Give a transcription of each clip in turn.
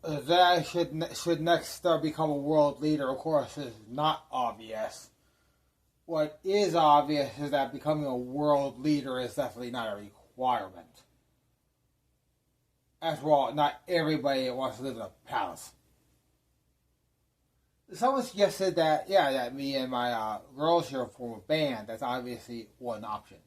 That should next become a world leader, of course, is not obvious. What is obvious is that becoming a world leader is definitely not a requirement. After all, not everybody wants to live in a palace. Someone suggested that, yeah, that me and my girls here form a band. That's obviously one option.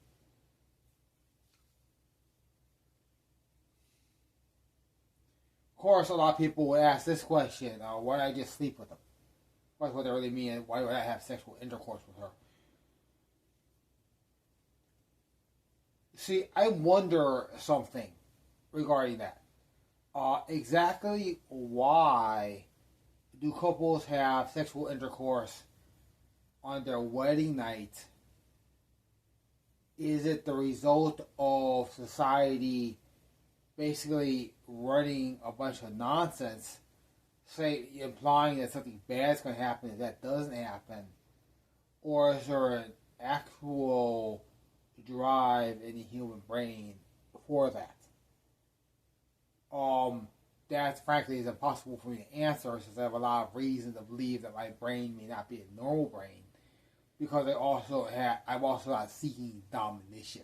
Of course, a lot of people would ask this question: why did I just sleep with them? What's what they really mean? Why would I have sexual intercourse with her? See, I wonder something regarding that. Exactly why do couples have sexual intercourse on their wedding night? Is it the result of society basically running a bunch of nonsense, say implying that something bad is going to happen if that doesn't happen, or is there an actual drive in the human brain for that? That frankly is impossible for me to answer since I have a lot of reason to believe that my brain may not be a normal brain because I'm also not seeking domination.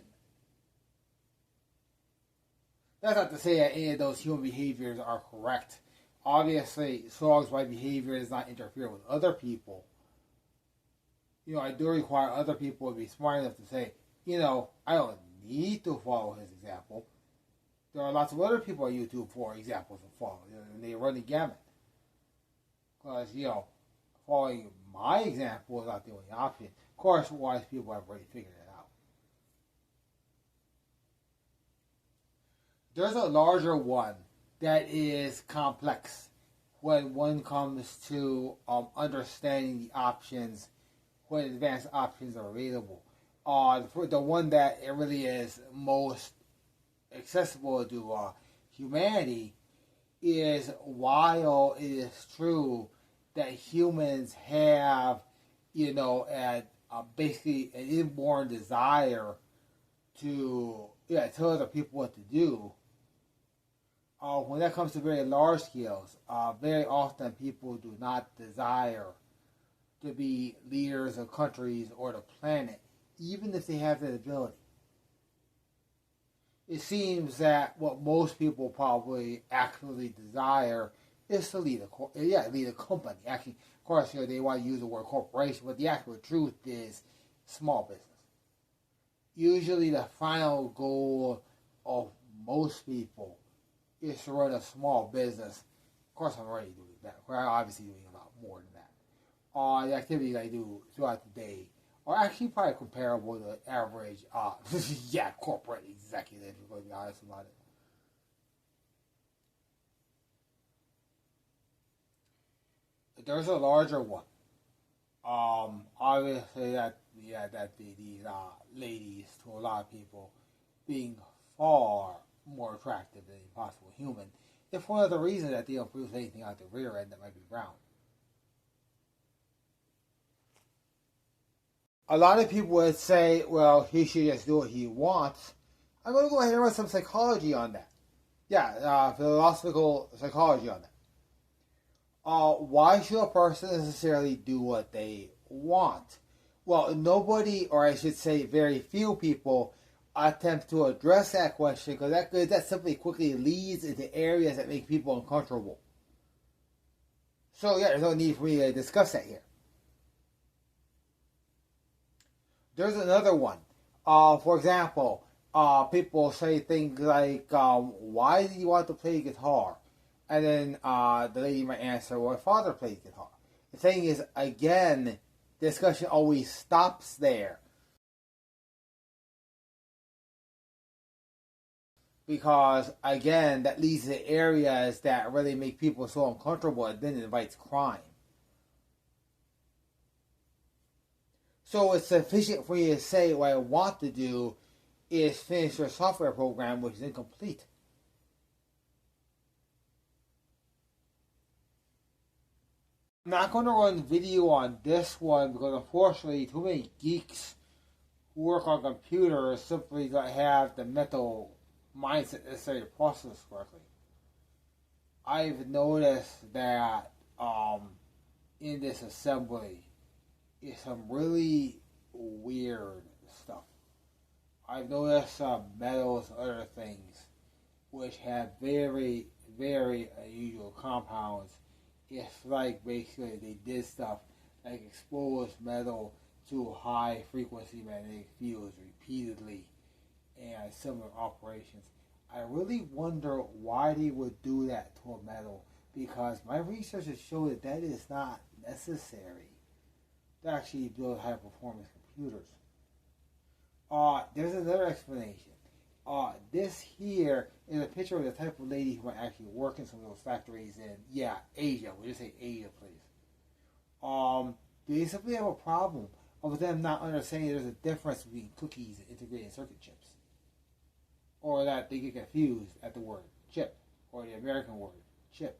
That's not to say that any of those human behaviors are correct. Obviously, so long as my behavior does not interfere with other people, I do require other people to be smart enough to say, I don't need to follow his example. There are lots of other people on YouTube for examples to follow, and they run the gamut. Because, following my example is not the only option. Of course, wise people have already figured it out. There's a larger one that is complex when one comes to understanding the options, when advanced options are available. The one that it really is most accessible to humanity is, while it is true that humans have, basically an inborn desire to tell other people what to do. When that comes to very large scales, very often people do not desire to be leaders of countries or the planet, even if they have that ability. It seems that what most people probably actually desire is to lead a company. Actually, of course, they want to use the word corporation, but the actual truth is small business. Usually, the final goal of most people is to run a small business. Of course, I'm already doing that. I'm obviously doing a lot more than that. The activities I do throughout the day are actually probably comparable to the average, corporate executive, if we're going to be honest about it. There's a larger one. Obviously, these ladies, to a lot of people, being far more attractive than a possible human, if one of the reasons that they don't produce anything out the rear end that might be brown. A lot of people would say, well, he should just do what he wants. I'm going to go ahead and run some psychology on that. Philosophical psychology on that. Why should a person necessarily do what they want? Well, nobody, or I should say very few people, attempt to address that question because that simply quickly leads into areas that make people uncomfortable. So, there's no need for me to discuss that here. There's another one. For example, people say things like, why do you want to play guitar? And then the lady might answer, well, my father plays guitar. The thing is, again, discussion always stops there. Because, again, that leads to areas that really make people so uncomfortable and then invites crime. So it's sufficient for you to say what I want to do is finish your software program, which is incomplete. I'm not going to run video on this one because unfortunately too many geeks who work on computers simply don't have the mental mindset necessary to process correctly. I've noticed that in this assembly is some really weird stuff. I've noticed some metals and other things which have very, very unusual compounds. It's like basically they did stuff like expose metal to high frequency magnetic fields repeatedly and similar operations. I really wonder why they would do that to a metal, because my research has shown that that is not necessary to actually build high performance computers. There's another explanation. This here is a picture of the type of lady who might actually work in some of those factories in, Asia. We'll just say Asia, please. They simply have a problem of them not understanding there's a difference between cookies and integrated circuit chips. Or that they get confused at the word chip, or the American word chip.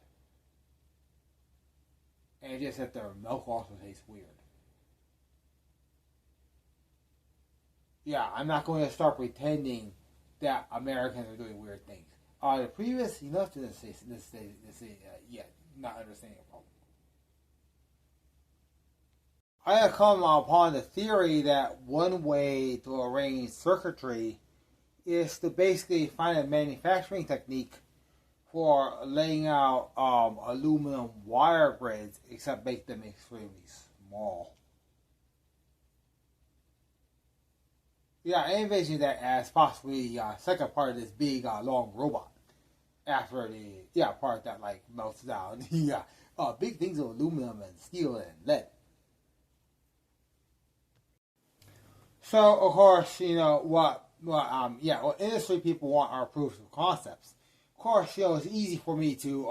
And just that their milk also tastes weird. Yeah, I'm not going to start pretending that Americans are doing weird things. The previous enough to say not understanding a problem. I have come upon the theory that one way to arrange circuitry is to basically find a manufacturing technique for laying out aluminum wire grids, except make them extremely small. Yeah, I envision that as possibly the second part of this big long robot. After the part that like melts down. Big things of aluminum and steel and lead. So of course, what industry people want are proofs of concepts. Of course, it's easy for me to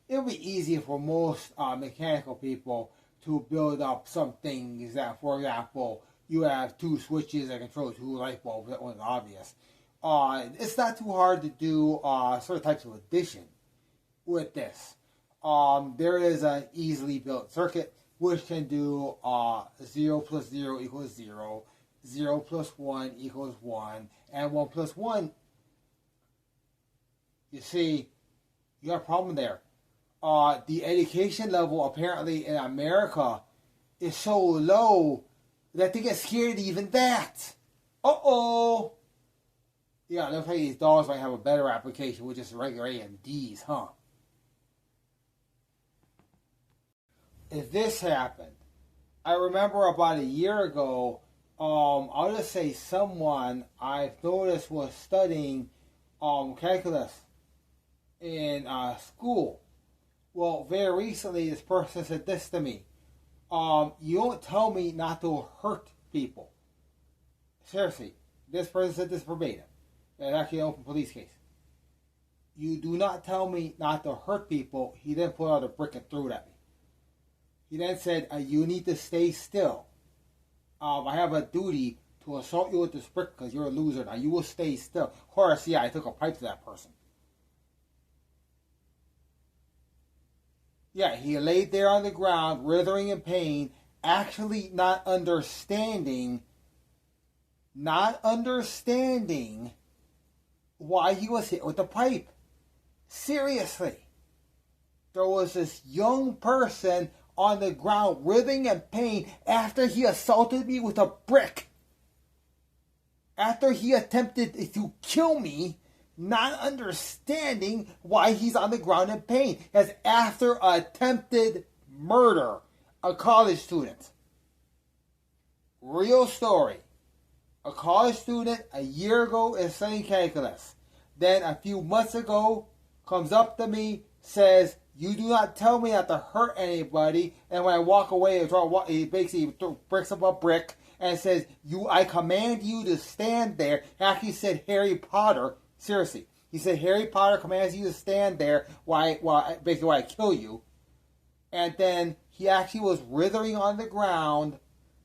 it'll be easy for most mechanical people to build up some things that, for example, you have two switches that control two light bulbs. That one's obvious. It's not too hard to do certain types of addition with this. There is an easily built circuit which can do 0 plus 0 equals 0, 0 plus 1 equals 1, and 1 plus 1. You see, you got a problem there. The education level apparently in America is so low that they get scared even that. Uh-oh. Yeah, looks like these dogs might have a better application with just regular AMDs, huh? If this happened, I remember about a year ago, I'll just say someone I've noticed was studying calculus in school. Well, very recently, this person said this to me. You don't tell me not to hurt people. Seriously, this person said this verbatim. It's actually an open police case. You do not tell me not to hurt people. He then pulled out a brick and threw it at me. He then said, you need to stay still. I have a duty to assault you with this brick because you're a loser. Now you will stay still. Of course, I took a pipe to that person. Yeah, he laid there on the ground, writhing in pain, actually not understanding why he was hit with the pipe. Seriously. There was this young person on the ground, writhing in pain, after he assaulted me with a brick. After he attempted to kill me, not understanding why he's on the ground in pain. As after attempted murder, a college student. Real story. A college student a year ago is studying calculus. Then a few months ago, comes up to me, says, you do not tell me not to hurt anybody. And when I walk away, he basically breaks up a brick and says, I command you to stand there. Actually said Harry Potter. Seriously. He said Harry Potter commands you to stand there while I kill you. And then he actually was writhing on the ground,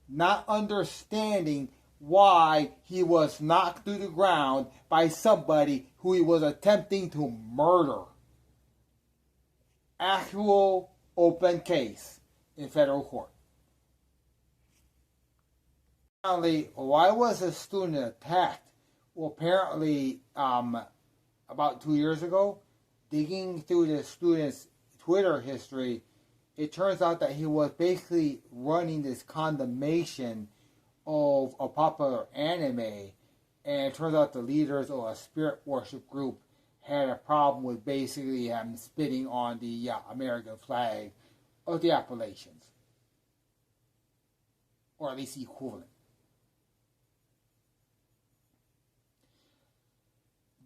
not understanding why he was knocked to the ground by somebody who he was attempting to murder. Actual open case in federal court. Apparently, why was a student attacked? Well, apparently, about 2 years ago, digging through the student's Twitter history, it turns out that he was basically running this condemnation of a popular anime, and it turns out the leaders of a spirit worship group had a problem with basically him spitting on the American flag of the Appalachians, or at least the equivalent.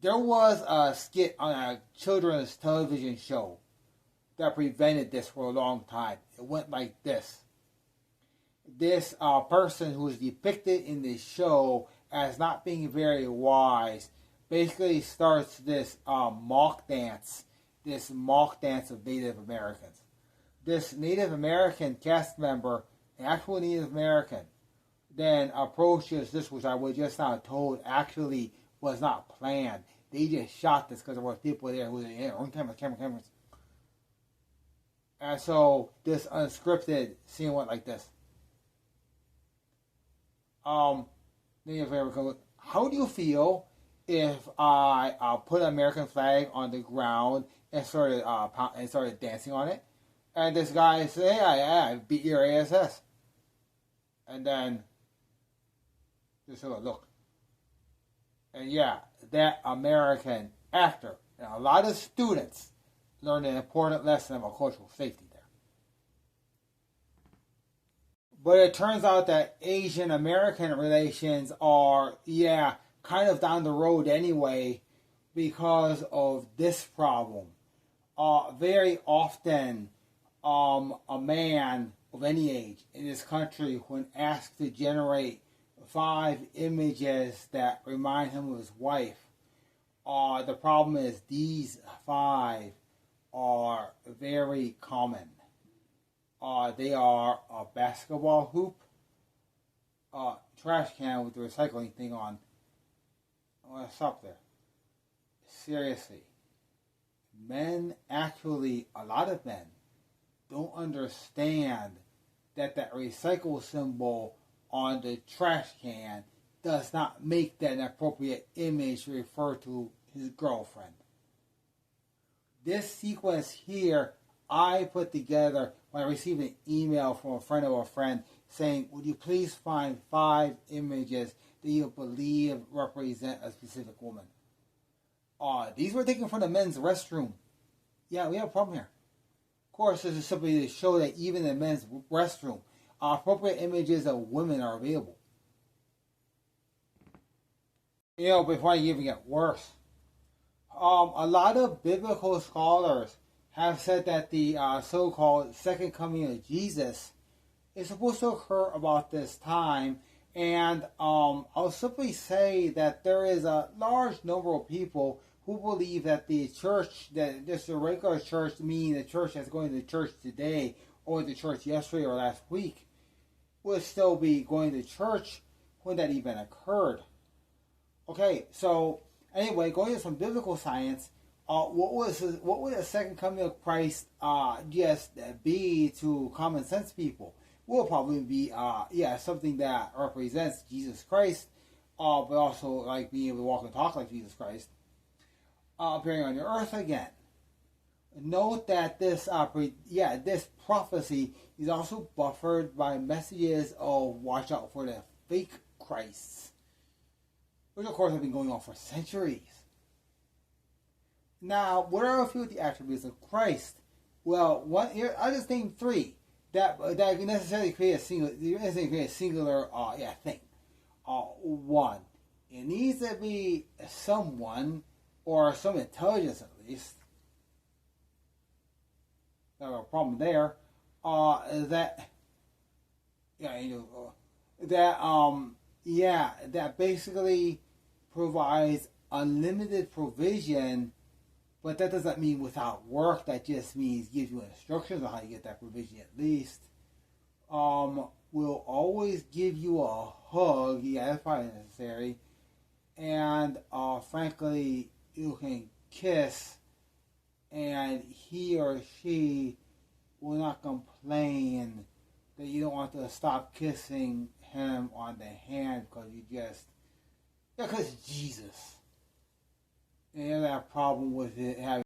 There was a skit on a children's television show that prevented this for a long time. It went like this. This person who is depicted in this show as not being very wise basically starts this mock dance of Native Americans. This Native American cast member, an actual Native American, then approaches this, which I was just now told actually was not planned. They just shot this because there were people there who were on cameras. And so this unscripted scene went like this. Native American, how do you feel if I put an American flag on the ground and started dancing on it? And this guy said, yeah, I beat your ass. And then just look. And yeah, that American actor and a lot of students learned an important lesson about cultural safety there. But it turns out that Asian American relations are, kind of down the road anyway because of this problem. Very often, a man of any age in this country, when asked to generate 5 images that remind him of his wife, the problem is these 5 are very common. They are a basketball hoop, trash can with the recycling thing on. I want to stop there. Seriously. A lot of men don't understand that recycle symbol on the trash can does not make that an appropriate image to refer to his girlfriend. This sequence here I put together when I received an email from a friend of a friend saying, would you please find 5 images that you believe represent a specific woman. These were taken from the men's restroom. Yeah, we have a problem here. Of course, this is simply to show that even in the men's restroom, appropriate images of women are available. Before I even get worse, a lot of biblical scholars have said that the so-called second coming of Jesus is supposed to occur about this time, and I'll simply say that there is a large number of people who believe that the church, that just a regular church, meaning the church that's going to church today or the church yesterday or last week, will still be going to church when that event occurred. Okay, so anyway, going to some biblical science, what would the second coming of Christ just be to common sense people? Will probably be something that represents Jesus Christ, but also like being able to walk and talk like Jesus Christ, appearing on the earth again. Note that this prophecy is also buffered by messages of watch out for the fake Christs, which of course have been going on for centuries. Now, what are a few of the attributes of Christ? Well, I just named 3 that necessarily create a singular thing. 1, it needs to be someone or some intelligence at least. Not a problem there. That basically provides unlimited provision, but that doesn't mean without work. That just means gives you instructions on how to get that provision at least. Will always give you a hug. Yeah, that's probably necessary. And frankly, you can kiss, and he or she will not complain that you don't want to stop kissing him on the hand because it's Jesus. And you have that problem with it having